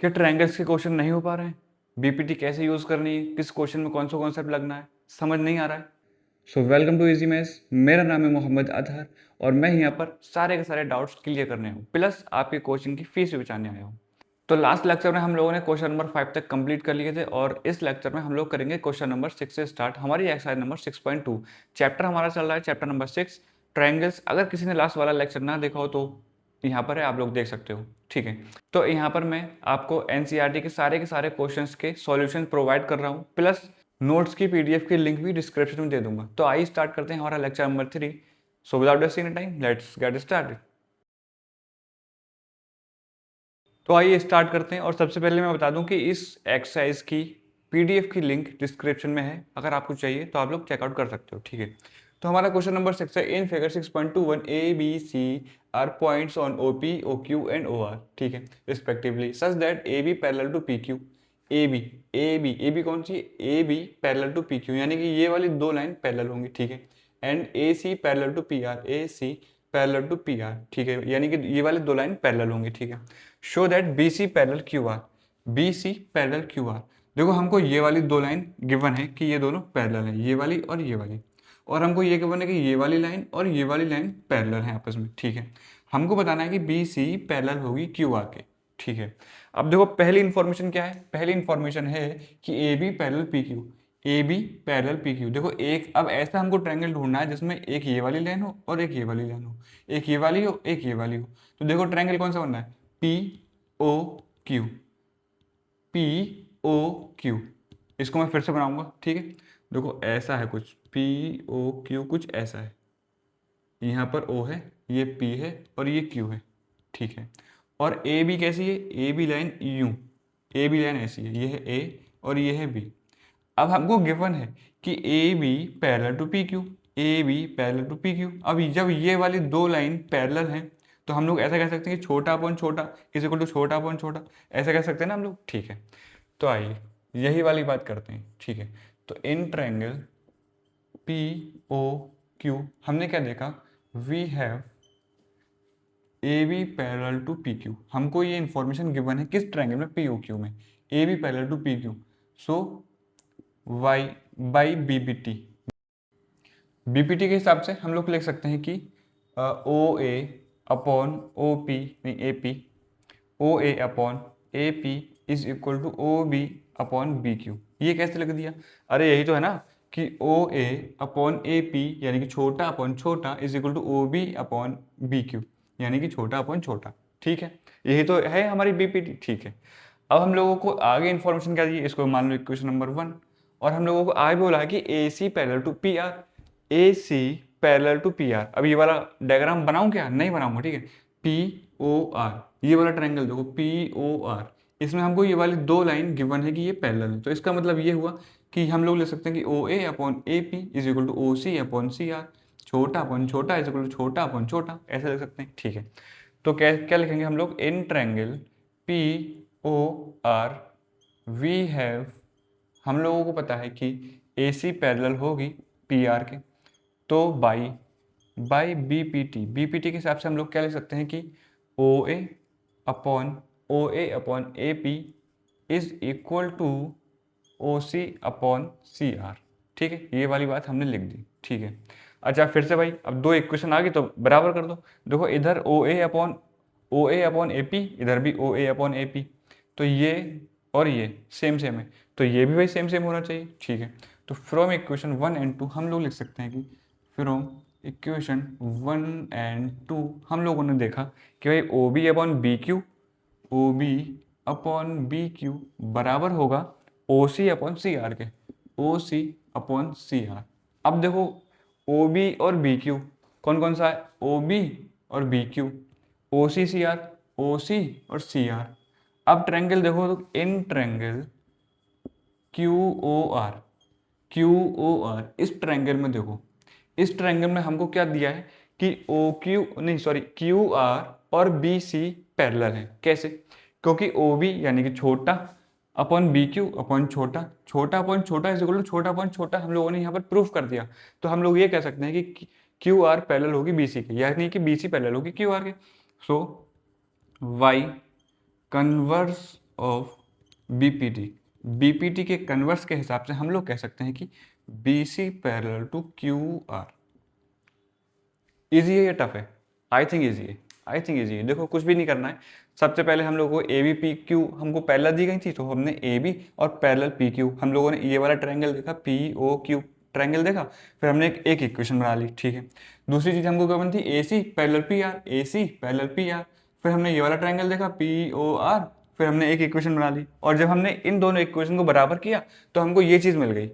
क्या ट्रायंगल्स के क्वेश्चन नहीं हो पा रहे हैं? बीपीटी कैसे यूज़ करनी है, किस क्वेश्चन में कौन सा कॉन्सेप्ट लगना है, समझ नहीं आ रहा है? So welcome to easy maths. मेरा नाम है मोहम्मद अतहर और मैं यहाँ पर सारे के सारे डाउट्स क्लियर करने आया हूँ, प्लस आपके कोचिंग की फीस भी बचाने आया हूँ। तो लास्ट लेक्चर में हम लोगों ने क्वेश्चन नंबर 5 तक कंप्लीट कर लिए थे और इस लेक्चर में हम लोग करेंगे क्वेश्चन नंबर 6 से स्टार्ट। हमारी एक्सरसाइज नंबर 6.2 चैप्टर हमारा चल रहा है, चैप्टर नंबर 6 ट्रायंगल्स। अगर किसी ने लास्ट वाला लेक्चर ना देखा हो तो यहाँ पर है, आप लोग देख सकते हो, ठीक है। तो यहाँ पर मैं आपको एनसीईआरटी के सारे क्वेश्चंस के सॉल्यूशन प्रोवाइड कर रहा हूँ, प्लस नोट्स की पीडीएफ की लिंक भी डिस्क्रिप्शन में दे दूंगा। तो आइए स्टार्ट करते हैं हमारा lecture number 3। So without wasting time let's get started. तो आइए स्टार्ट करते हैं और सबसे पहले मैं बता दूं कि इस एक्सरसाइज की पीडीएफ की लिंक डिस्क्रिप्शन में है, अगर आपको चाहिए तो आप लोग चेकआउट कर सकते हो, ठीक है। तो हमारा क्वेश्चन नंबर 6 है, in figure 6.21 A B C are points on O P O Q and O R, ठीक है, respectively, such that A B parallel to P Q. A B कौन सी? A B parallel to P Q, यानी कि ये वाली दो line parallel होंगी, ठीक है। And A C parallel to P R, A C parallel to P R, ठीक है, यानी कि ये वाली दो लाइन पैरेलल होंगी, ठीक है। Show that B C parallel Q R, B C parallel Q R. देखो हमको ये वाली दो लाइन गिवन है कि ये दोनों पैरेलल है, ये वाली और ये वाली, और हमको ये गिवन है कि ये वाली लाइन और ये वाली लाइन पैरेलल है आपस में, ठीक है। हमको बताना है कि बी सी पैरेलल होगी क्यू आर के, ठीक है। अब देखो पहली इंफॉर्मेशन क्या है? पहली इंफॉर्मेशन है कि A B parallel P Q, A B parallel P Q. देखो एक, अब ऐसा हमको ट्रायंगल ढूंढना है जिसमें एक ये वाली लाइन हो और एक ये वाली लाइन हो, एक ये वाली हो एक ये वाली हो। तो देखो ट्रायंगल कौन सा बनना है? P O Q, P O Q. इसको मैं फिर से बनाऊंगा, ठीक है। देखो ऐसा है कुछ, पी ओ क्यू कुछ ऐसा है, यहाँ पर ओ है, ये पी है और ये क्यू है, ठीक है। और ए बी कैसी है? ए बी लाइन यू, ए बी लाइन ऐसी है, ये है ए और ये है बी। अब हमको गिवन है कि A B parallel to P Q, A B parallel to P Q. अब जब ये वाली दो लाइन पैरेलल हैं तो हम लोग ऐसा कह सकते हैं कि छोटा अपॉन छोटा इज इक्वल टू छोटा अपॉन छोटा, ऐसा कह सकते हैं ना हम लोग, ठीक है। तो आइए यही वाली बात करते हैं, ठीक है। तो in triangle P O Q हमने क्या देखा? We have A B parallel to P Q. हमको ये इंफॉर्मेशन गिवन है किस ट्रायंगल में? पी ओ क्यू में, A B parallel to P Q. So why by BPT, BPT के हिसाब से हम लोग लिख सकते हैं कि O A upon O P, नहीं A P, O A upon A P is equal to O B upon B Q. ये कैसे लिख दिया? अरे यही तो है ना कि O A upon A P यानी कि छोटा अपॉन छोटा is equal to O B upon B Q, यानी कि छोटा अपॉन छोटा, ठीक है। यही तो है हमारी बीपीटी, ठीक है। अब हम लोगों को आगे इंफॉर्मेशन क्या दी, इसको मान लो इक्वेशन नंबर 1, और हम लोगों को आगे बोला है कि A C parallel to P R, A C parallel to P R. अब ये वाला डायग्राम बनाऊं क्या? नहीं बनाऊंगा, ठीक है। पी ओ आर, ये वाला ट्रायंगल देखो पी ओ आर, इसमें हमको ये वाली दो लाइन गिवन है कि ये पैरेलल है। तो इसका मतलब ये हुआ कि हम लोग ले सकते हैं कि O A upon A P is equal to O C upon C R, छोटा अपॉन छोटा इज इक्वल टू छोटा अपॉन छोटा, ऐसे लिख सकते हैं, ठीक है। तो क्या क्या लिखेंगे हम लोग? In triangle P O R we have, हम लोगों को पता है कि ए सी पैरेलल होगी पी आर के, तो बाई बाई बीपीटी के हिसाब से हम लोग क्या लिख सकते हैं कि O A upon A P is equal to O C upon C R, ठीक है। ये वाली बात हमने लिख दी, ठीक है। अच्छा फिर से भाई, अब दो इक्वेशन आ गई तो बराबर कर दो। देखो इधर ओ ए अपॉन ए पी, इधर भी ओ ए अपॉन ए पी, तो ये और ये सेम सेम है, तो ये भी भाई सेम सेम होना चाहिए, ठीक है। तो फ्रॉम इक्वेशन 1 एंड 2 हम लोग लिख सकते हैं कि फ्रॉम इक्वेशन 1 एंड 2 हम लोगों ने देखा कि भाई O B upon B Q, O B upon B Q बराबर होगा ओ सी अपॉन सी आर के, ओ सी अपॉन सी आर। अब देखो ओ बी और बी क्यू कौन कौन सा है? ओ बी और B Q, O C C R, O C और सी आर। अब ट्रायंगल देखो तो in triangle Q O R, Q O R, इस ट्रायंगल में देखो, इस ट्रायंगल में हमको क्या दिया है कि ओ क्यू नहीं सॉरी क्यू आर और बी सी पैरेलल है। कैसे? क्योंकि ओ बी यानी कि छोटा अपॉन बी क्यू अपॉन छोटा, छोटा अपॉन छोटा इज इक्वल टू छोटा अपॉन छोटा, हम लोगों ने यहाँ पर प्रूफ कर दिया। तो हम लोग ये कह सकते हैं कि क्यू आर पैरेलल होगी बी सी के, यानी कि बी सी पैरेलल होगी क्यू आर के। So by converse of BPT, BPT के कन्वर्स के हिसाब से हम लोग कह सकते हैं कि BC parallel to Q R. Easy है या टफ है? आई थिंक ईजी है, आई थिंक ईजी है। देखो कुछ भी नहीं करना है, सबसे पहले हम लोगों को ए बी पी क्यू हमको पैरेलल दी गई थी, तो हमने ए बी और पैरेलल पी क्यू, हम लोगों ने ये वाला ट्रायंगल देखा पी ओ क्यू ट्रायंगल देखा, फिर हमने एक इक्वेशन बना ली, ठीक है। दूसरी चीज हमको क्या बनती, ए C parallel P R, A C parallel P R, फिर हमने ये वाला ट्रायंगल देखा पी ओ आर, फिर हमने एक इक्वेशन बना ली, और जब हमने इन दोनों इक्वेशन को बराबर किया तो हमको ये चीज मिल गई।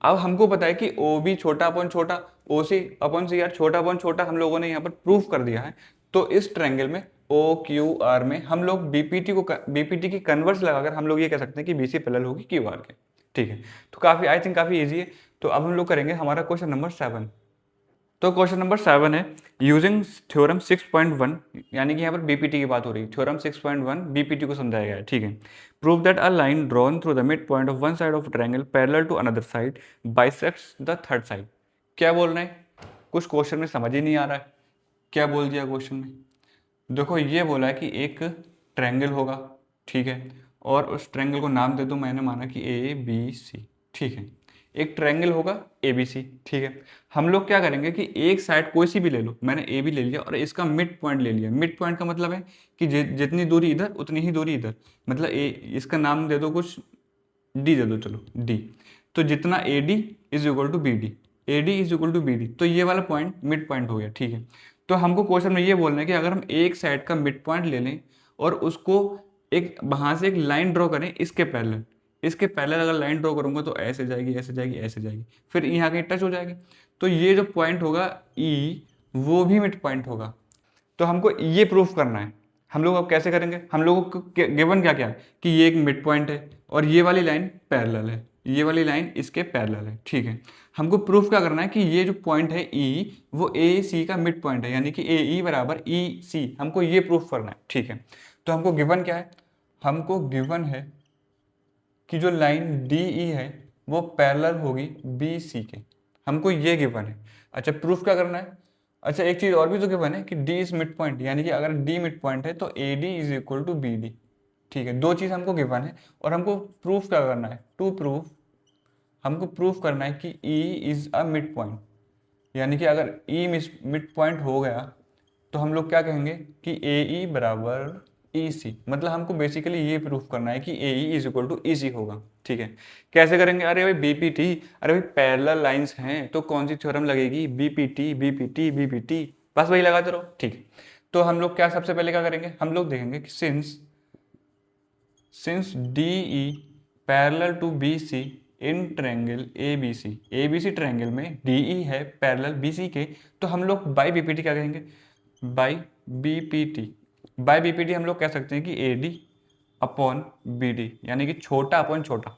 अब हमको पता है कि ओ बी छोटा अपन छोटा, ओ सी अपन सी आर छोटा अपन छोटा, हम लोगों ने यहाँ पर प्रूफ कर दिया है। तो इस ट्रायंगल में ओ क्यू आर में हम लोग बीपीटी की कन्वर्स लगाकर हम लोग ये कह सकते हैं कि बीसी पैरेलल होगी क्यू आर के, ठीक है। तो काफी आई थिंक काफी इजी है। तो अब हम लोग करेंगे हमारा क्वेश्चन नंबर 7। तो क्वेश्चन नंबर 7 है यूजिंग थ्योरम 6.1, यानी कि यहाँ पर बीपीटी की बात हो रही है, थ्योरम 6.1 बीपीटी को समझाया गया है, ठीक है। Prove that a line drawn through the mid point of one side of triangle parallel to another side bisects the third side. क्या बोल रहे हैं? कुछ क्वेश्चन में समझ ही नहीं आ रहा है, क्या बोल दिया क्वेश्चन में। देखो ये बोला है कि एक ट्रायंगल होगा, ठीक है, और उस ट्रायंगल को नाम दे दो, मैंने माना कि ए बी सी, ठीक है। एक ट्रायंगल होगा ए बी सी, ठीक है। हम लोग क्या करेंगे कि एक साइड कोई सी भी ले लो, मैंने ए बी ले लिया और इसका मिड पॉइंट ले लिया। मिड पॉइंट का मतलब है कि जितनी दूरी इधर उतनी ही दूरी इधर, मतलब ए, इसका नाम दे दो कुछ डी दे दो, चलो डी। तो जितना A D is equal to B D, A D is equal to B D, तो ये वाला पॉइंट मिड पॉइंट हो गया, ठीक है। तो हमको क्वेश्चन में ये बोलना है कि अगर हम एक साइड का मिड पॉइंट ले लें और उसको एक वहां से एक लाइन ड्रॉ करें इसके पैरेलल, इसके पैरेलल अगर लाइन ड्रॉ करूंगा तो ऐसे जाएगी ऐसे जाएगी ऐसे जाएगी, फिर यहाँ कहीं टच हो जाएगी, तो ये जो पॉइंट होगा ई वो भी मिड पॉइंट होगा। तो हमको ये प्रूफ करना है। हम लोग अब कैसे करेंगे, हम लोगों को गिवन क्या क्या है कि ये एक मिड पॉइंट है और ये वाली लाइन पैरेलल है, ये वाली लाइन इसके पैरेलल है, ठीक है। हमको प्रूफ क्या करना है कि ये जो पॉइंट है ई वो ए सी का मिड पॉइंट है, यानी कि ए ई बराबर ई सी, हमको ये प्रूफ करना है, ठीक है। तो हमको गिवन क्या है, हमको गिवन है कि जो लाइन डी ई है वो पैरेलल होगी बी सी के, हमको ये गिवन है। अच्छा प्रूफ क्या करना है, अच्छा एक चीज और भी तो गिवन है कि डी इज मिड पॉइंट, यानी कि अगर डी मिड पॉइंट है तो A D is equal to B D, ठीक है। दो चीज हमको गिवन है और हमको प्रूफ क्या करना है, टू प्रूफ हमको प्रूफ करना है कि E is a mid point, यानी कि अगर ई मिड पॉइंट हो गया तो हम लोग क्या कहेंगे कि ए ई बराबर ई सी, मतलब हमको बेसिकली ये प्रूफ करना है कि A E is equal to E सी होगा, ठीक है। कैसे करेंगे, अरे भाई बीपीटी, अरे भाई पैरेलल लाइंस हैं तो कौन सी थ्योरम लगेगी, बीपीटी बीपीटी बीपीटी, बस वही लगाते रहो, ठीक है। तो हम लोग क्या सबसे पहले क्या करेंगे, हम लोग देखेंगे कि since D E parallel to B C in triangle A B C triangle में डी ई है पैरेलल बी सी के, तो हम लोग बाई बीपीटी क्या कहेंगे, बाई बीपीटी हम लोग कह सकते हैं कि A D upon B D, यानी कि छोटा अपन छोटा,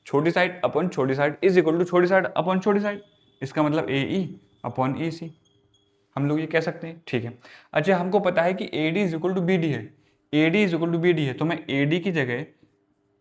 छोटी साइड अपन छोटी साइड इज इक्वल टू छोटी साइड अपन छोटी साइड, इसका मतलब ए ई अपॉन ई सी, हम लोग ये कह सकते हैं, ठीक है। अच्छा हमको पता है कि A D is equal to B D है, A D is equal to B D है, तो मैं ए डी की जगह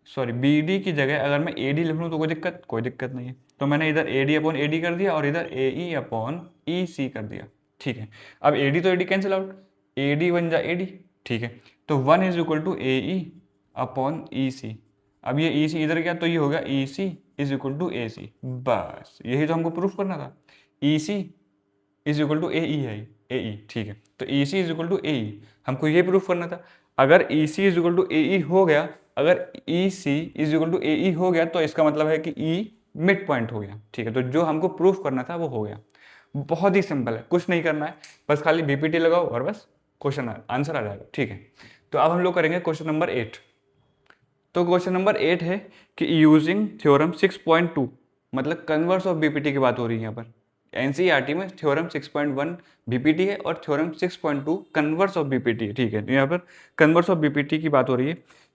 सॉरी बी डी की जगह अगर मैं ए डी लिख लूँ तो कोई दिक्कत नहीं है। तो मैंने इधर ए डी अपॉन ए डी कर दिया और इधर ए ई अपॉन ई सी कर दिया, ठीक है। अब ए डी तो A D cancel out, A D बन जा ए डी, ठीक है। तो 1 is equal to A E upon E C, अब ये ई सी इधर गया तो ये हो गया ई सी इज इक्वल टू ए सी, बस यही तो हमको प्रूफ करना था। ई सी इज इक्वल टू ए ई है, ए ई, ठीक है। तो ई सी इज इक्वल टू ए ई, हमको ये प्रूफ करना था। अगर ई सी इज इक्वल टू ए ई हो गया, अगर ई सी इज इक्वल टू ए ई हो गया तो इसका मतलब है कि ई मिड पॉइंट हो गया, ठीक है। तो जो हमको प्रूफ करना था वो हो गया, बहुत ही सिंपल है, कुछ नहीं करना है, बस खाली बीपीटी लगाओ और बस क्वेश्चन आंसर आ जाएगा, ठीक है। तो अब हम लोग करेंगे क्वेश्चन नंबर 8। तो क्वेश्चन नंबर 8 है कि यूजिंग थ्योरम 6.2, मतलब कन्वर्स ऑफ बीपीटी की बात हो रही है यहाँ पर। एनसीईआरटी में थ्योरम 6.1 बीपीटी है और थ्योरम 6.2 कन्वर्स ऑफ बीपीटी है, ठीक है। यहाँ पर कन्वर्स ऑफ बीपीटी की बात हो रही है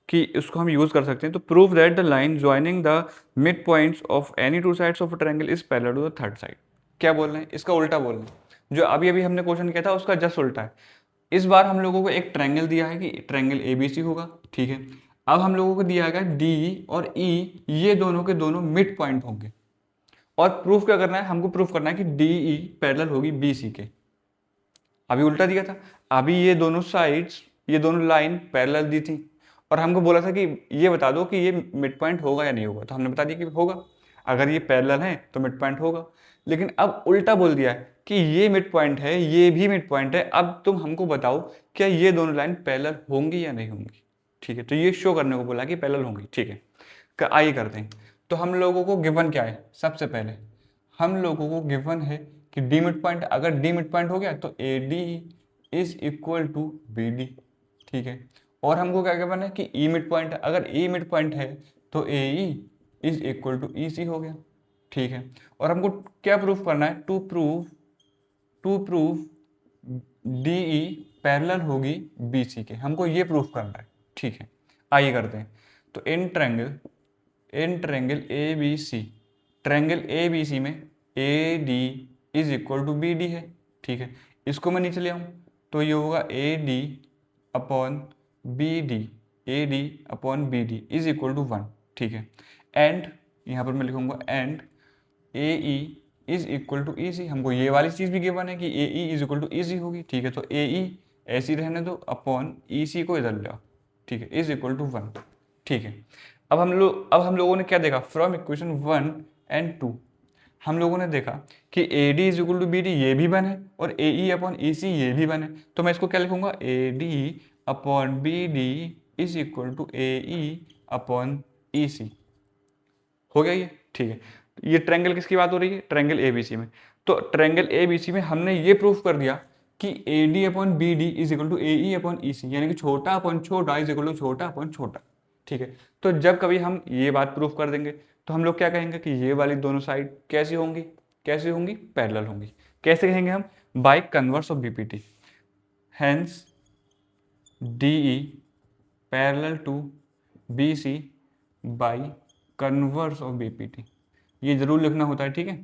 कि इसको हम यूज कर सकते हैं। तो prove that the line joining the mid points of any two sides of a triangle is parallel to the third side. क्या बोल रहे हैं, इसका उल्टा बोल रहे हैं, जो अभी अभी हमने क्वेश्चन किया था उसका जस्ट उल्टा है। इस बार हम लोगों को एक ट्रायंगल दिया है कि ट्रायंगल एबीसी होगा, ठीक है। अब हम लोगों को दिया गया डी और ई, ये दोनों के दोनों मिड पॉइंट होंगे, और प्रूफ क्या करना है, हमको प्रूफ करना है कि डी ई पैरेलल होगी बी सी के। अभी उल्टा दिया था, अभी ये दोनों साइड्स ये दोनों लाइन पैरेलल दी थी और हमको बोला था कि ये बता दो कि ये मिड पॉइंट होगा या नहीं होगा, तो हमने बता दिया कि होगा, अगर ये पैरेलल है तो मिड पॉइंट होगा। लेकिन अब उल्टा बोल दिया है कि ये मिड पॉइंट है, ये भी मिड पॉइंट है, अब तुम हमको बताओ क्या ये दोनों लाइन पैरेलल होंगी या नहीं होंगी। ठीक है, तो ये शो करने को बोला कि पैरेलल होंगी। ठीक है, आइए करते हैं। तो हम लोगों को गिवन क्या है, सबसे पहले हम लोगों को गिवन है कि डी मिड पॉइंट, अगर डी मिड पॉइंट हो गया तो A D is equal to B D. ठीक है, और हमको क्या गिवन है कि ई मिड पॉइंट, अगर ई मिड पॉइंट है तो ए E is equal to E C हो गया। ठीक है, और हमको क्या प्रूफ करना है, to proof D E parallel होगी बी सी के, हमको ये प्रूफ करना है। ठीक है, आइए करते हैं। तो in triangle A B C, triangle A B C में A D is equal to B D है। ठीक है, इसको मैं नीचे ले आऊँ तो ये होगा A D upon B D, A D upon B D is equal to 1। ठीक है, एंड यहाँ पर मैं लिखूंगा and A E is equal to E C, हमको ये वाली चीज़ भी गिवन है कि A E is equal to E C होगी। ठीक है, तो ए ई ऐसी रहने दो, अपॉन ई सी को इधर ले आओ। ठीक है, इज इक्वल टू 1। ठीक है, अब हम लोगों ने क्या देखा, फ्रॉम इक्वेशन 1 एंड 2 हम लोगों ने देखा कि A D is equal to B D ये भी बने और ए ई अपॉन ई सी ये भी बने। तो मैं इसको क्या लिखूंगा, A D upon B D is equal to A E upon E C. हो गया ये। ठीक है, ये ट्रायंगल किसकी बात हो रही है, ट्रायंगल एबीसी में। तो ट्रायंगल एबीसी में हमने ये प्रूफ कर दिया कि A D upon B D is equal to A E upon E C, यानी कि छोटा अपॉन छोटा इज इक्वल टू छोटा अपॉन छोटा। ठीक है, तो जब कभी हम ये बात प्रूफ कर देंगे तो हम लोग क्या कहेंगे कि ये वाली दोनों साइड कैसी होंगी, पैरेलल होंगी। कैसे कहेंगे हम, by converse of BPT, hence D E parallel to B C by converse of BPT. ये जरूर लिखना होता है। ठीक है,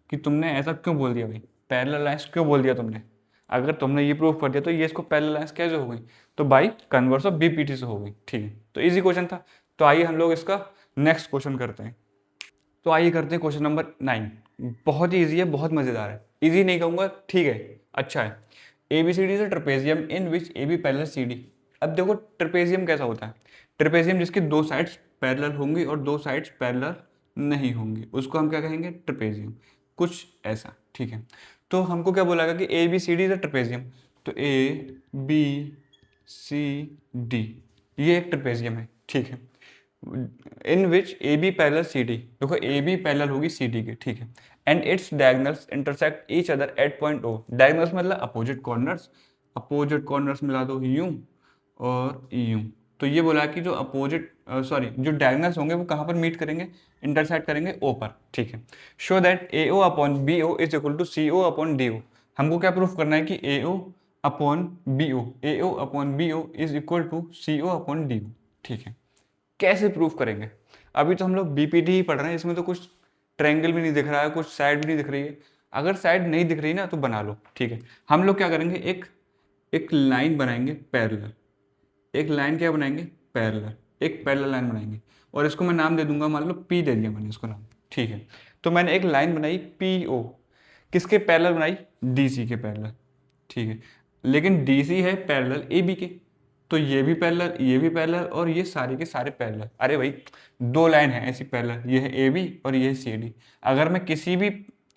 कि तुमने ऐसा क्यों बोल दिया भाई, पैरेलल लाइंस क्यों बोल दिया तुमने। अगर तुमने ये प्रूफ कर दिया तो ये इसको पैरेलल लाइंस कैसे हो गई, तो बाई कन्वर्स ऑफ बीपीटी से हो गई। ठीक है, तो इजी क्वेश्चन था। तो आइए हम लोग इसका नेक्स्ट क्वेश्चन करते हैं। तो आइए करते हैं क्वेश्चन नंबर 9। बहुत ही ईजी है, बहुत मजेदार है। ईजी नहीं कहूँगा, ठीक है, अच्छा है। A B C D is a trapezium in which A B parallel C D. अब देखो ट्रेपेजियम कैसा होता है, ट्रेपेजियम जिसकी दो साइड्स पैरेलल होंगी और दो साइड्स पैरेलल नहीं होंगी, उसको हम क्या कहेंगे, ट्रेपेजियम, कुछ ऐसा। ठीक है, तो हमको क्या बोला कि A B C D is a trapezium, तो ए बी सी डी ये एक ट्रेपेजियम है। ठीक है, in which A B parallel C D, देखो ए बी पैरेलल होगी सी डी के। ठीक है, and its diagonals intersect each other at point O. Diagonals मतलब अपोजिट कॉर्नर्स मिला दो यूं और यूं। तो ये बोला कि जो जो डायगोनल्स होंगे वो कहाँ पर मीट करेंगे, इंटरसेक्ट करेंगे ओ पर। ठीक है, show that A O upon B O is equal to C O upon D O. हमको क्या प्रूफ करना है कि A O upon B O is equal to C O upon D O. ठीक है, कैसे प्रूफ करेंगे, अभी तो हम लोग बीपीटी ही पढ़ रहे हैं, इसमें तो कुछ ट्रायंगल भी नहीं दिख रहा है, कुछ साइड भी नहीं दिख रही है। अगर साइड नहीं दिख रही ना तो बना लो। ठीक है, हम लोग क्या करेंगे, एक लाइन बनाएंगे पैरेलल, एक लाइन क्या बनाएंगे, पैरेलल, एक पैरेलल लाइन बनाएंगे और इसको मैं नाम दे दूंगा, मान लो पी दे दिया मैंने इसको नाम। ठीक है, तो मैंने एक लाइन बनाई पी ओ, किसके पैरेलल बनाई, डी सी के पैरेलल। ठीक है, लेकिन डी सी है पैरेलल ए बी के, तो ये भी पैरेलल, ये भी पैरेलल और ये सारे के सारे पैरेलल। अरे भाई दो लाइन है ऐसी पैरेलल, ये है ए बी और ये है सी डी। अगर मैं किसी भी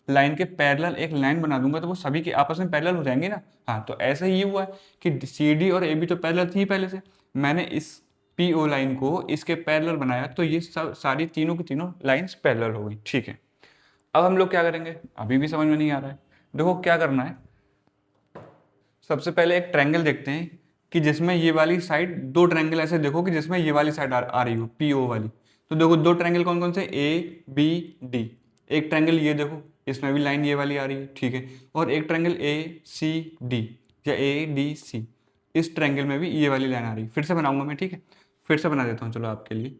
लाइन के पैरेलल एक लाइन बना दूंगा तो वो सभी के आपस में पैरेलल हो जाएंगे ना। हाँ, तो ऐसा ही हुआ है कि सी डी और ए बी तो पैरेलल थी पहले से, मैंने इस पी ओ लाइन को इसके पैरेलल बनाया तो ये सब सारी तीनों की तीनों लाइन्स पैरेलल हो गई। ठीक है, अब हम लोग क्या करेंगे, अभी भी समझ में नहीं आ रहा है। देखो क्या करना है, सबसे पहले एक ट्रायंगल देखते हैं कि जिसमें ये वाली साइड, दो ट्रायंगल ऐसे देखो कि जिसमें ये वाली साइड आ रही हो पी ओ वाली। तो देखो दो ट्रायंगल कौन कौन से, ए बी डी। एक ट्रायंगल ये देखो, इसमें भी लाइन ये वाली आ रही है। ठीक है, और एक ट्रायंगल ए सी डी या ए डी सी, इस ट्रायंगल में भी ये वाली लाइन आ रही है। फिर से बनाऊंगा मैं, ठीक है, फिर से बना देता हूँ चलो आपके लिए।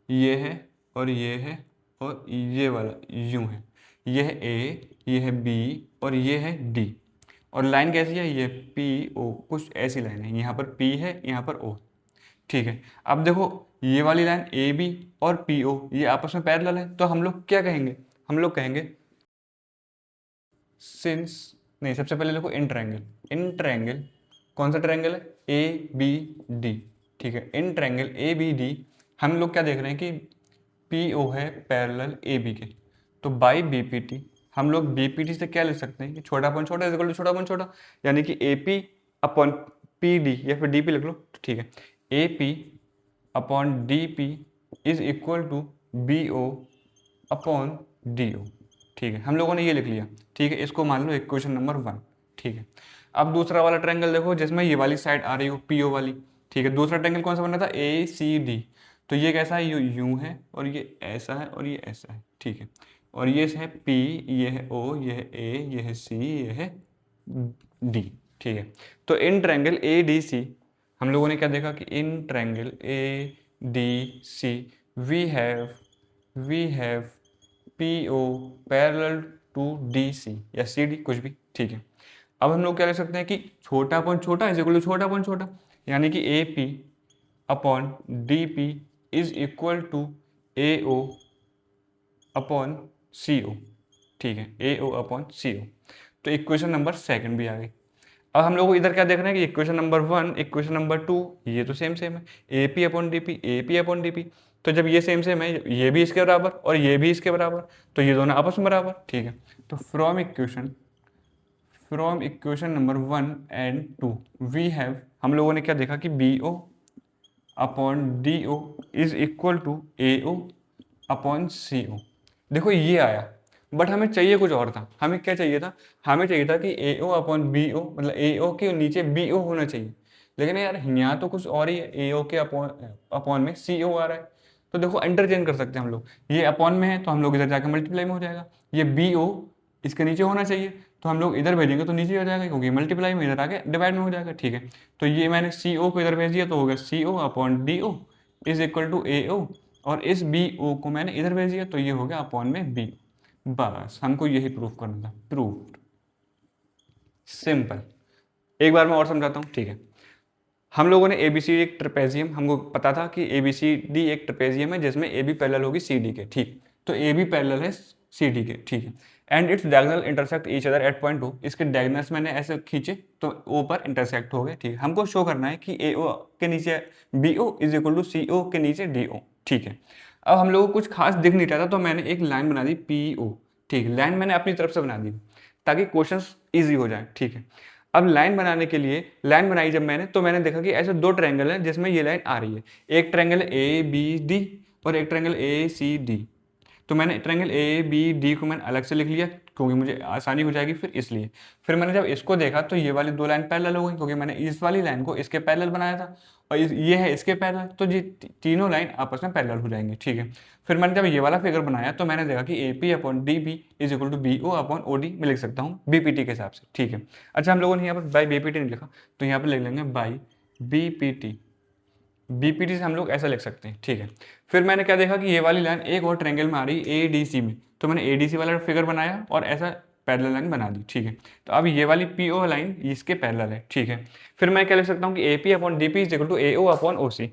ये है और ये है और ये वाला यूं है, ये है ए, ये है बी और ये है डी। और लाइन कैसी है, ये पी ओ, कुछ ऐसी लाइन है, यहाँ पर पी है, यहाँ पर ओ। ठीक है, अब देखो ये वाली लाइन ए बी और पी ओ ये आपस में पैरेलल है, तो हम लोग क्या कहेंगे, हम लोग कहेंगे सिंस, नहीं सबसे पहले देखो इन ट्रायंगल कौन सा ट्रायंगल है, ए बी डी। ठीक है। In triangle A B D हम लोग क्या देख रहे हैं कि पी ओ है पैरेलल ए बी के, तो बाई बी पी टी हम लोग बी पी टी से क्या लिख सकते हैं कि छोटा अपन छोटा इज इक्वल टू छोटा अपन छोटा, यानी कि A P upon P D या फिर डी पी लिख लो, तो ठीक है। A P upon D P is equal to B O upon D O, ठीक है। हम लोगों ने ये लिख लिया, ठीक है। इसको मान लो इक्वेशन नंबर 1, ठीक है। अब दूसरा वाला ट्रायंगल देखो जिसमें ये वाली साइड आ रही हो पी ओ वाली, ठीक है। दूसरा ट्रायंगल कौन सा बना था, ए सी डी, तो ये कैसा है, ये यूं है और ये ऐसा है और ये ऐसा है, ठीक है। और ये है पी, ये है ओ, ये है ए, ये है सी, ये है डी, ठीक है। तो इन ट्रायंगल ए डी सी हम लोगों ने क्या देखा कि in triangle A D C we have P O parallel to D C या सी डी, कुछ भी, ठीक है। अब हम लोग क्या लिख सकते हैं कि छोटा अपॉन छोटा इज इक्वल टू छोटा अपॉन छोटा, यानी कि A P upon D P is equal to A O upon C O, ठीक है। ए ओ अपॉन सी ओ, तो इक्वेशन नंबर 2 भी आ गई। अब हम लोग को इधर क्या देख रहे हैं कि इक्वेशन नंबर 1 इक्वेशन नंबर 2 ये तो सेम सेम है, A P upon D P, A P upon D P, तो जब ये सेम सेम है, ये भी इसके बराबर और ये भी इसके बराबर, तो ये दोनों आपस में बराबर, ठीक है। तो from equation number 1 and 2 we have, हम लोगों ने क्या देखा कि B O upon D O is equal to A O upon C O. देखो ये आया, बट हमें चाहिए कुछ और था। हमें क्या चाहिए था, हमें चाहिए था कि ए ओ अपॉन बी ओ, मतलब ए ओ के नीचे बी ओ होना चाहिए, लेकिन यार यहाँ तो कुछ और ही है, ए ओ के अपॉन में सी ओ आ रहा है। तो देखो इंटरचेंज कर सकते हैं हम लोग, ये अपॉन में है तो हम लोग इधर जाकर मल्टीप्लाई में हो जाएगा, ये बी ओ इसके नीचे होना चाहिए तो हम लोग इधर भेजेंगे तो नीचे हो जाएगा, क्योंकि मल्टीप्लाई में इधर आके डिवाइड में हो जाएगा, ठीक है। तो ये मैंने सी ओ को इधर भेज दिया तो हो गया C O upon D O is equal to A O, और इस बी ओ को मैंने इधर भेज दिया तो ये हो गया अपॉन में बी। बस हमको यही प्रूफ करना था, प्रूफ, सिंपल। एक बार मैं और समझाता हूँ, ठीक है। हम लोगों ने ए बी सी डी एक ट्रेपेजियम, हमको पता था कि ए बी सी डी एक ट्रेपेजियम है जिसमें ए बी पैरेलल होगी सी डी के, ठीक। तो ए बी पैरेलल है सी डी के, ठीक है। And its diagonal intersect each other at point 2, इसके डायगोनल्स मैंने ऐसे खींचे तो ओ पर इंटरसेक्ट हो गए, ठीक है। हमको शो करना है कि ए ओ के नीचे B O is equal to C O के नीचे डी ओ, ठीक है। अब हम लोगों को कुछ खास दिख नहीं रहा था तो मैंने एक लाइन बना दी पी ओ, ठीक। लाइन मैंने अपनी तरफ से बना दी ताकि क्वेश्चन ईजी हो जाए, ठीक है। अब लाइन बनाने के लिए लाइन बनाई जब मैंने, तो मैंने देखा कि ऐसे दो ट्रायंगल हैं जिसमें ये लाइन आ रही है, एक ट्रायंगल ए बी डी और एक ट्रायंगल ए सी डी। तो मैंने ट्रायंगल ए बी डी को मैंने अलग से लिख लिया क्योंकि मुझे आसानी हो जाएगी फिर इसलिए। फिर मैंने जब इसको देखा तो ये वाली दो लाइन पैरेलल हो गई क्योंकि मैंने इस वाली लाइन को इसके पैरेलल बनाया था और ये है इसके पैरेलल, तो ये तीनों लाइन आपस में पैरेलल हो जाएंगे, ठीक है। फिर मैंने जब ये वाला फिगर बनाया तो मैंने देखा कि A P upon D B is equal to B O upon O D में लिख सकता हूँ बी पी टी के हिसाब से, ठीक है। अच्छा, हम लोगों ने यहाँ पर बाई बी पी टी नहीं लिखा तो यहाँ पर लिख लेंगे by B P T. B P T से हम लोग ऐसा लिख सकते हैं, ठीक है। फिर मैंने क्या देखा कि ये वाली लाइन एक और ट्रायंगल में आ रही है ए डी सी में, तो मैंने ए डी सी वाला फिगर बनाया और ऐसा पैरेलल लाइन बना दी, ठीक है। तो अब ये वाली पी ओ लाइन इसके पैरेलल है, ठीक है। फिर मैं क्या लिख सकता हूँ कि A P upon D P is equal to A O upon O C.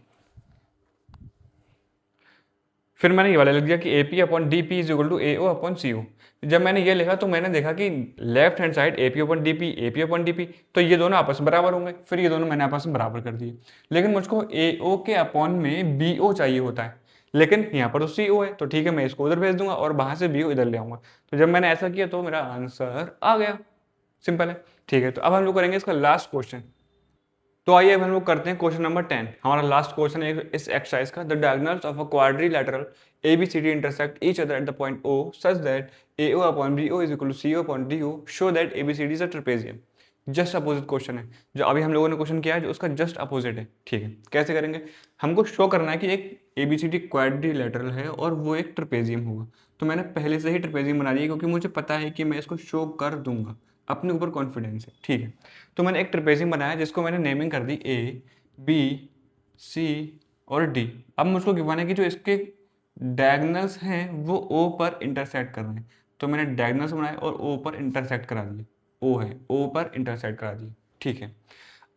फिर मैंने ये वाला लिख दिया कि A P upon D P is equal to A O upon C O. जब मैंने ये लिखा तो मैंने देखा कि left hand side A P upon D P, A P upon D P, तो ये दोनों आपस में बराबर होंगे। फिर ये दोनों मैंने आपस में बराबर कर दिए, लेकिन मुझको ए ओ के अपॉन में बी ओ चाहिए होता है, लेकिन यहाँ पर तो सी ओ है, तो ठीक है मैं इसको उधर भेज दूंगा और वहां से बी ओ इधर ले आऊंगा। तो जब मैंने ऐसा किया तो मेरा आंसर आ गया, सिंपल है, ठीक है। तो अब हम लोग करेंगे इसका लास्ट क्वेश्चन। तो आइए अब हम लोग करते हैं क्वेश्चन नंबर 10। हमारा लास्ट क्वेश्चन है इस एक्सरसाइज का, the diagonals of a quadrilateral ABCD intersect each other at the point O such that AO upon BO is equal to CO upon DO, show that ABCD is a trapezium। Just opposite question है जो अभी हम लोगों ने question किया है, जो उसका जस्ट अपोजिट है, ठीक है। कैसे करेंगे, हमको शो करना है कि एक ABCD क्वाड्रिलैटरल है और वो एक ट्रेपेजियम होगा। तो मैंने पहले से ही ट्रेपेजियम बना दिया क्योंकि मुझे पता है कि मैं इसको शो कर दूंगा, अपने ऊपर कॉन्फिडेंस है, ठीक है। तो मैंने एक ट्रेपेजियम बनाया जिसको मैंने नेमिंग कर दी A B C और D। अब मुझको गिवन है कि जो इसके डायगोनल्स हैं वो O पर इंटरसेक्ट कर रहे हैं, तो मैंने डायगोनल्स बनाए और O पर इंटरसेक्ट करा दिए, O है O पर इंटरसेक्ट करा दिए, ठीक है।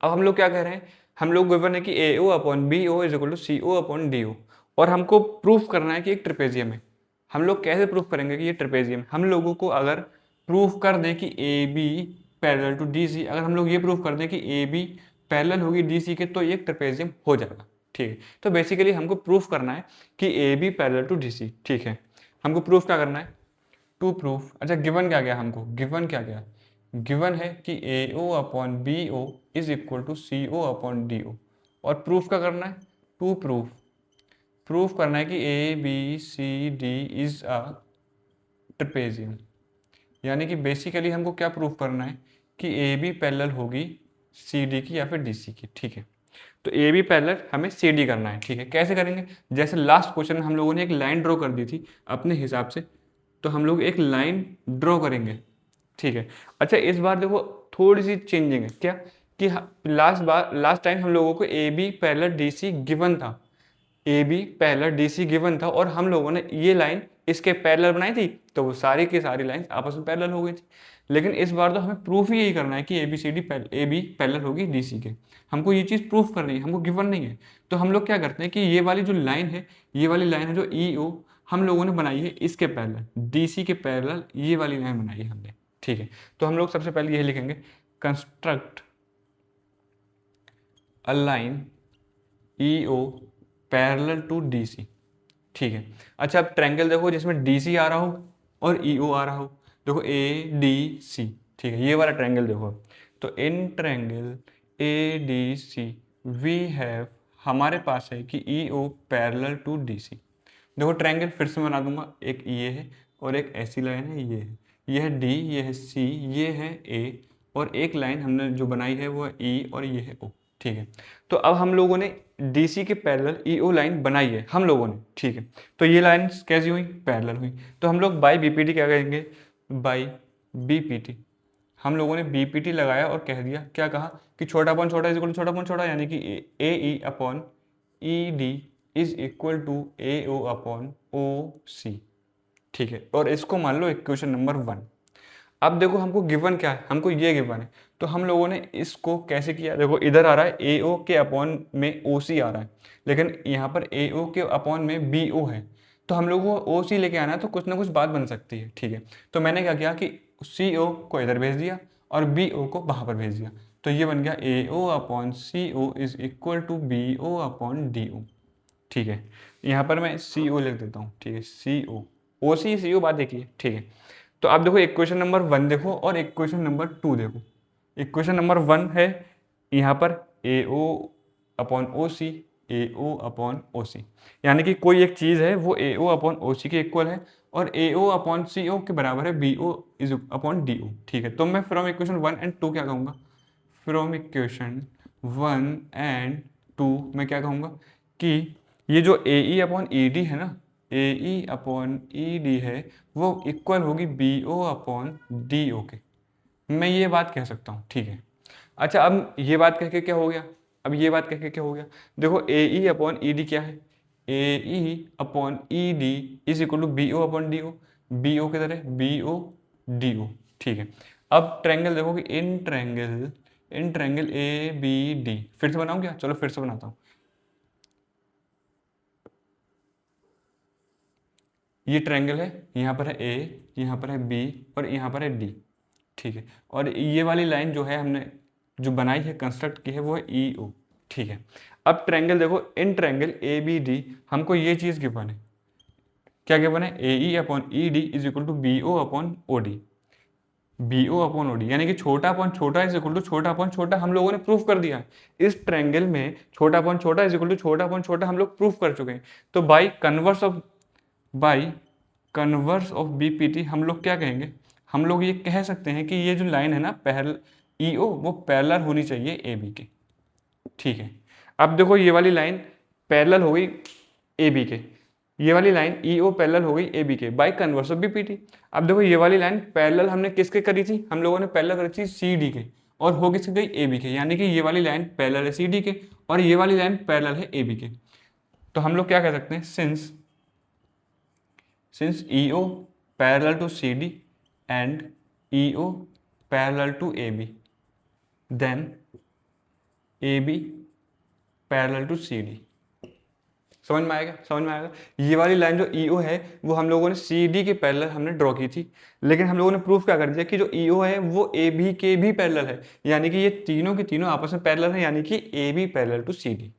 अब हम लोग क्या कह रहे हैं, हम लोग गिवन है कि AO upon BO is equal to CO upon DO, और हमको प्रूफ करना है कि एक ट्रेपेजियम है। हम लोग कैसे प्रूफ करेंगे कि ये ट्रेपेजियम, हम लोगों को अगर प्रूफ कर दें कि AB पैरेलल टू DC, अगर हम लोग ये प्रूफ कर दें कि AB पैरेलल होगी DC के, तो ये एक ट्रेपेजियम हो जाएगा, ठीक है। तो बेसिकली हमको प्रूफ करना है कि A B parallel to D C, ठीक है। हमको प्रूफ क्या करना है, टू प्रूफ, अच्छा गिवन क्या गया हमको, गिवन क्या गया, गिवन है कि A O upon B O is equal to C O upon D O. और प्रूफ क्या करना है, टू प्रूफ, प्रूफ करना है कि A B C D is a trapezium. यानी कि बेसिकली हमको क्या प्रूफ करना है कि ए बी पैरेलल होगी सी डी की या फिर डी सी की, ठीक है। तो ए बी पैरेलल हमें सी डी करना है, ठीक है। कैसे करेंगे, जैसे लास्ट क्वेश्चन में हम लोगों ने एक लाइन ड्रॉ कर दी थी अपने हिसाब से, तो हम लोग एक लाइन ड्रॉ करेंगे, ठीक है। अच्छा इस बार देखो थोड़ी सी चेंजिंग है, क्या कि लास्ट टाइम हम लोगों को A B parallel D C given था, A B parallel D C given था, और हम लोगों ने ये लाइन इसके पैरेलल बनाई थी, तो वो सारी की सारी लाइन आपस में पैरेलल हो गई थी। लेकिन इस बार तो हमें प्रूफ ही यही करना है कि A B C D A B parallel होगी डी सी के, हमको ये चीज़ प्रूफ करनी है, हमको गिवन नहीं है। तो हम लोग क्या करते हैं कि ये वाली जो लाइन है, ये वाली लाइन है जो ई ओ हम लोगों ने बनाई है इसके पैरेलल, डी सी के पैरेलल ये वाली लाइन बनाई है हमने, ठीक है। तो हम लोग सबसे पहले यही लिखेंगे, construct a line E O parallel to D C, ठीक है। अच्छा अब ट्रायंगल देखो जिसमें डी सी आ रहा हो और ई ओ आ रहा हो, देखो ए डी सी, ठीक है, ये वाला ट्रायंगल देखो। तो in triangle A D C we have, हमारे पास है कि E O parallel to D C. देखो ट्रायंगल फिर से बना दूंगा, एक ये है और एक ऐसी लाइन है, ये है डी, ये है सी, ये है ए, और एक लाइन हमने जो बनाई है वो है ई और ये है ओ, ठीक है। तो अब हम लोगों ने DC के पैरेलल EO लाइन बनाई है हम लोगों ने, ठीक है। तो ये लाइन कैसी हुई, पैरेलल हुई। तो हम लोग बाई BPT क्या कहेंगे, बाई BPT, हम लोगों ने BPT लगाया और कह दिया, क्या कहा कि छोटा अपॉन छोटा इज इक्वल टू छोटा अपॉन छोटा, यानी कि AE upon ED is equal to AO upon OC, ठीक है। और इसको मान लो इक्वेशन नंबर 1। अब देखो हमको गिवन क्या है, हमको ये गिवन है, तो हम लोगों ने इसको कैसे किया, देखो इधर आ रहा है ए ओ के अपॉन में ओ सी आ रहा है, लेकिन यहाँ पर ए ओ के अपॉन में बी ओ है, तो हम लोगों को ओ सी लेके आना है, तो कुछ ना कुछ बात बन सकती है, ठीक है। तो मैंने क्या किया कि सी ओ को इधर भेज दिया और बी ओ को वहाँ पर भेज दिया, तो ये बन गया A O upon C O is equal to B O upon D O, ठीक है। यहाँ पर मैं सी ओ लिख देता हूँ, ठीक है, सी ओ सी ओ बात देखिए, ठीक है। तो आप देखो इक्वेशन नंबर 1 देखो और इक्वेशन नंबर 2 देखो। इक्वेशन नंबर 1 है यहाँ पर ए ओ अपॉन ओ सी, ए ओ अपॉन ओ सी, यानी कि कोई एक चीज़ है वो ए ओ अपॉन ओ सी के इक्वल है और ए ओ अपॉन सी ओ के बराबर है B O is upon D O, ठीक है। तो मैं फ्रॉम इक्वेशन 1 एंड 2 क्या कहूँगा, फ्रॉम इक्वेशन 1 एंड 2 मैं क्या कहूँगा कि ये जो ए ई अपॉन ई डी है ना, ए ई अपॉन ई डी है, वो इक्वल होगी B O upon D O के, मैं ये बात कह सकता हूँ, ठीक है। अच्छा अब ये बात कह के क्या हो गया, अब ये बात कह के क्या हो गया, देखो ए ई अपॉन ई डी क्या है, A E upon E D is equal to B O upon D O, B O किधर है, बी ओ डी ओ, ठीक है। अब ट्रायंगल देखो कि in triangle A B D, फिर से बनाऊँ क्या, चलो फिर से बनाता हूँ। ये ट्रायंगल है, यहाँ पर है ए, यहाँ पर है बी और यहाँ पर है डी, ठीक है। और ये वाली लाइन जो है हमने जो बनाई है, कंस्ट्रक्ट की है, वो है ई ओ, ठीक है। अब ट्रायंगल देखो, in triangle A B D हमको ये चीज़ गिवन है, क्या गिवन है, A E upon E D is equal to B O upon O D, B O upon O D, यानी कि छोटा अपॉन छोटा इज इक्वल टू छोटा अपॉन छोटा, हम लोगों ने प्रूफ कर दिया है। इस ट्रायंगल में छोटा अपॉन छोटा इज इक्वल टू छोटा अपॉन छोटा हम लोग प्रूफ कर चुके हैं। तो बाई कन्वर्स ऑफ बीपीटी हम लोग क्या कहेंगे, हम लोग ये कह सकते हैं कि ये जो लाइन है ना पैरेलल ई ओ, वो पैरेलल होनी चाहिए ए बी के, ठीक है। अब देखो ये वाली लाइन पैरेलल हो गई ए बी के, ये वाली लाइन ई ओ पैरेलल हो गई ए बी के बाय कन्वर्स ऑफ बीपीटी। अब देखो ये वाली लाइन पैरेलल हमने किसके करी थी, हम लोगों ने पैरेलल करी थी सी डी के, और हो किसके गई, ए बी के, यानी कि ये वाली लाइन पैरेलल है सी डी के और ये वाली लाइन पैरेलल है ए बी के। तो हम लोग क्या कह सकते हैं, since EO parallel to CD and EO parallel to AB, then AB parallel to CD। समझ में आएगा, समझ में आएगा। ये वाली लाइन जो EO है वो हम लोगों ने CD के पैरेलल हमने ड्रॉ की थी, लेकिन हम लोगों ने प्रूफ क्या कर दिया कि जो EO है वो AB के भी पैरेलल है, यानी कि ये तीनों की तीनों आपस में पैरेलल है, यानी कि AB पैरेलल टू CD।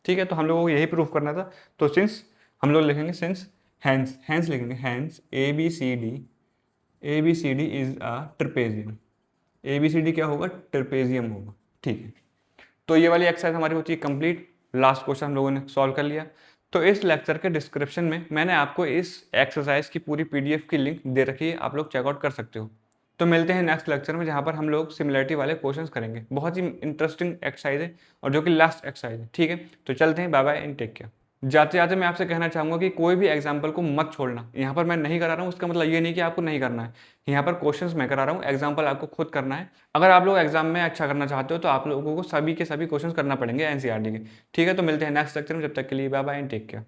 ठीक है, तो हम लोगों को यही प्रूफ करना था। तो सिंस हम लोग लिखेंगे सिंस हैंस लिखेंगे hence A B C D is a trapezium. A B C D क्या होगा? ट्रपेजियम होगा। ठीक है, तो ये वाली एक्सरसाइज हमारी होती है कंप्लीट। लास्ट क्वेश्चन हम लोगों ने सॉल्व कर लिया। तो इस लेक्चर के डिस्क्रिप्शन में मैंने आपको इस एक्सरसाइज की पूरी पीडीएफ की लिंक दे रखी है, आप लोग चेकआउट कर सकते हो। तो मिलते हैं नेक्स्ट लेक्चर में, जहाँ पर हम लोग सिमिलरिटी वाले क्वेश्चंस करेंगे। बहुत ही इंटरेस्टिंग एक्सरसाइज है और जो कि लास्ट एक्सरसाइज है। ठीक है, तो चलते हैं, bye bye and take care. जाते जाते मैं आपसे कहना चाहूँगा कि कोई भी एग्जाम्पल को मत छोड़ना। यहाँ पर मैं नहीं करा रहा हूँ, उसका मतलब ये नहीं कि आपको नहीं करना है। यहाँ पर क्वेश्चंस मैं करा रहा हूँ, एग्जाम्पल आपको खुद करना है। अगर आप लोग एग्जाम में अच्छा करना चाहते हो तो आप लोगों को सभी के सभी क्वेश्चंस करना पड़ेंगे एनसीईआरटी के। ठीक है, तो मिलते हैं नेक्स्ट लेक्चर में, जब तक के लिए bye bye and take care.